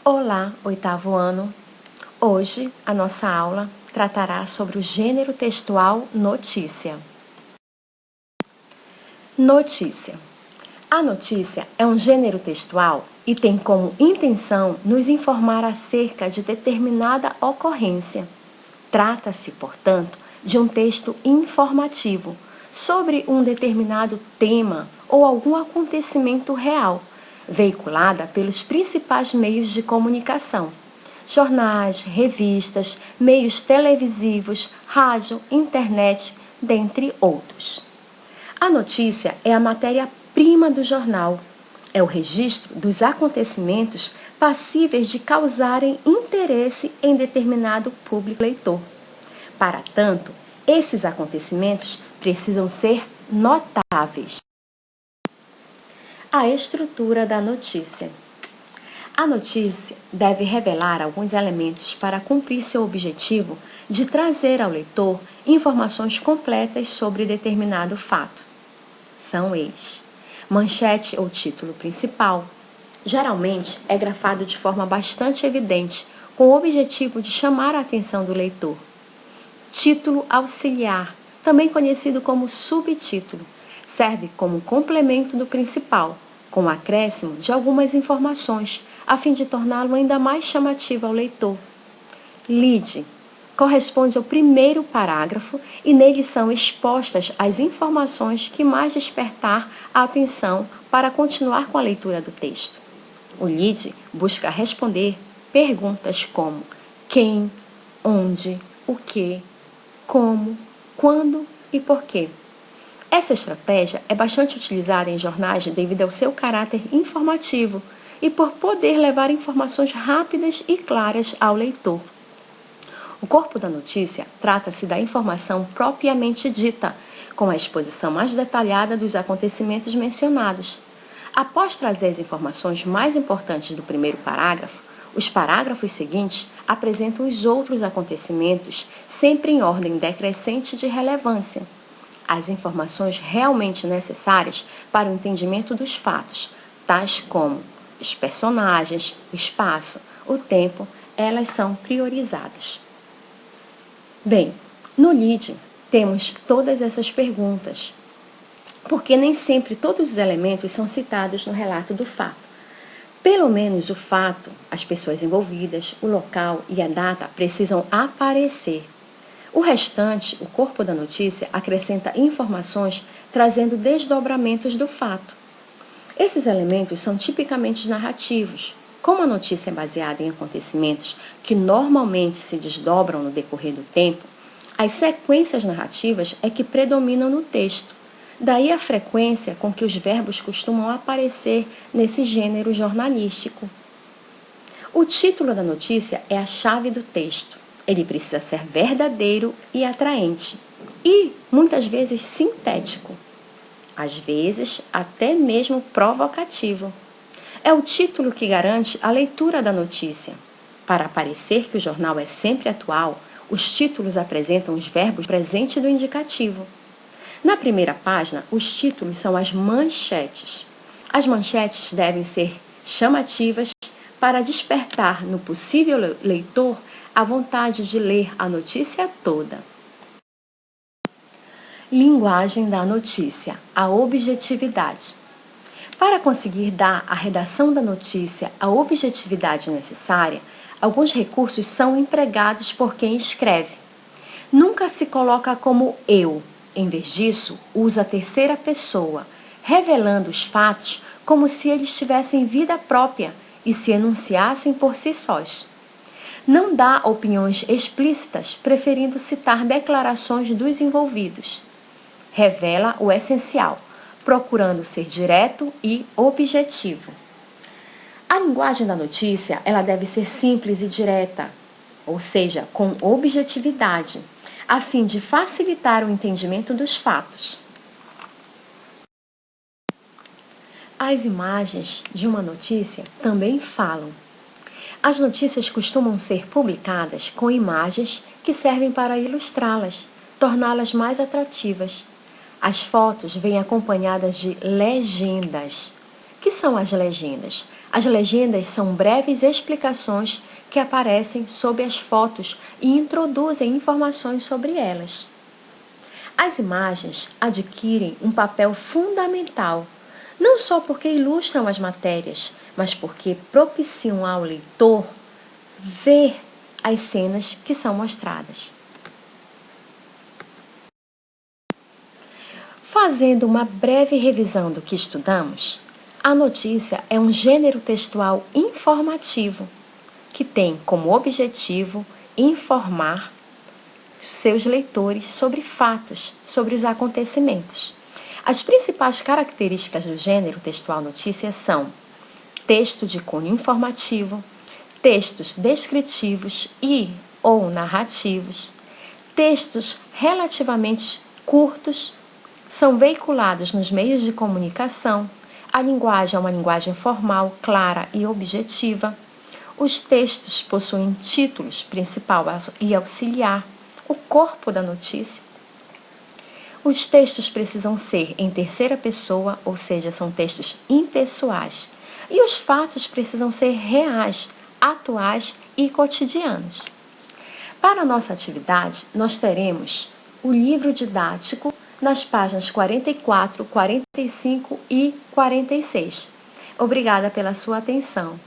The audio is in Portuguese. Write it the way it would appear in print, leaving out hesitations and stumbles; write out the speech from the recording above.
Olá, oitavo ano! Hoje, a nossa aula tratará sobre o gênero textual notícia. Notícia. A notícia é um gênero textual e tem como intenção nos informar acerca de determinada ocorrência. Trata-se, portanto, de um texto informativo sobre um determinado tema ou algum acontecimento real, veiculada pelos principais meios de comunicação: jornais, revistas, meios televisivos, rádio, internet, dentre outros. A notícia é a matéria-prima do jornal. É o registro dos acontecimentos passíveis de causarem interesse em determinado público leitor. Para tanto, esses acontecimentos precisam ser notáveis. A estrutura da notícia. A notícia deve revelar alguns elementos para cumprir seu objetivo de trazer ao leitor informações completas sobre determinado fato. São eles: manchete ou título principal. Geralmente é grafado de forma bastante evidente, com o objetivo de chamar a atenção do leitor. Título auxiliar, também conhecido como subtítulo, serve como complemento do principal, com o acréscimo de algumas informações, a fim de torná-lo ainda mais chamativo ao leitor. Lead corresponde ao primeiro parágrafo e nele são expostas as informações que mais despertar a atenção para continuar com a leitura do texto. O lead busca responder perguntas como quem, onde, o que, como, quando e por quê. Essa estratégia é bastante utilizada em jornais devido ao seu caráter informativo e por poder levar informações rápidas e claras ao leitor. O corpo da notícia trata-se da informação propriamente dita, com a exposição mais detalhada dos acontecimentos mencionados. Após trazer as informações mais importantes do primeiro parágrafo, os parágrafos seguintes apresentam os outros acontecimentos, sempre em ordem decrescente de relevância. As informações realmente necessárias para o entendimento dos fatos, tais como os personagens, o espaço, o tempo, elas são priorizadas. Bem, no lead temos todas essas perguntas, porque nem sempre todos os elementos são citados no relato do fato. Pelo menos o fato, as pessoas envolvidas, o local e a data precisam aparecer. O restante, o corpo da notícia, acrescenta informações trazendo desdobramentos do fato. Esses elementos são tipicamente narrativos. Como a notícia é baseada em acontecimentos que normalmente se desdobram no decorrer do tempo, as sequências narrativas é que predominam no texto. Daí a frequência com que os verbos costumam aparecer nesse gênero jornalístico. O título da notícia é a chave do texto. Ele precisa ser verdadeiro e atraente, e muitas vezes sintético, às vezes até mesmo provocativo. É o título que garante a leitura da notícia. Para parecer que o jornal é sempre atual, os títulos apresentam os verbos presente do indicativo. Na primeira página, os títulos são as manchetes. As manchetes devem ser chamativas para despertar no possível leitor a vontade de ler a notícia toda. Linguagem da notícia, a objetividade. Para conseguir dar à redação da notícia a objetividade necessária, alguns recursos são empregados por quem escreve. Nunca se coloca como eu. Em vez disso, usa a terceira pessoa, revelando os fatos como se eles tivessem vida própria e se enunciassem por si sós. Não dá opiniões explícitas, preferindo citar declarações dos envolvidos. Revela o essencial, procurando ser direto e objetivo. A linguagem da notícia, ela deve ser simples e direta, ou seja, com objetividade, a fim de facilitar o entendimento dos fatos. As imagens de uma notícia também falam. As notícias costumam ser publicadas com imagens que servem para ilustrá-las, torná-las mais atrativas. As fotos vêm acompanhadas de legendas. que são as legendas? As legendas são breves explicações que aparecem sob as fotos e introduzem informações sobre elas. As imagens adquirem um papel fundamental, não só porque ilustram as matérias, mas porque propiciam ao leitor ver as cenas que são mostradas. Fazendo uma breve revisão do que estudamos, a notícia é um gênero textual informativo que tem como objetivo informar seus leitores sobre fatos, sobre os acontecimentos. As principais características do gênero textual notícia são texto de cunho informativo, textos descritivos e ou narrativos, textos relativamente curtos, são veiculados nos meios de comunicação, a linguagem é uma linguagem formal, clara e objetiva, os textos possuem títulos principal e auxiliar, o corpo da notícia. Os textos precisam ser em terceira pessoa, ou seja, são textos impessoais. E os fatos precisam ser reais, atuais e cotidianos. Para a nossa atividade, nós teremos o livro didático nas páginas 44, 45 e 46. Obrigada pela sua atenção.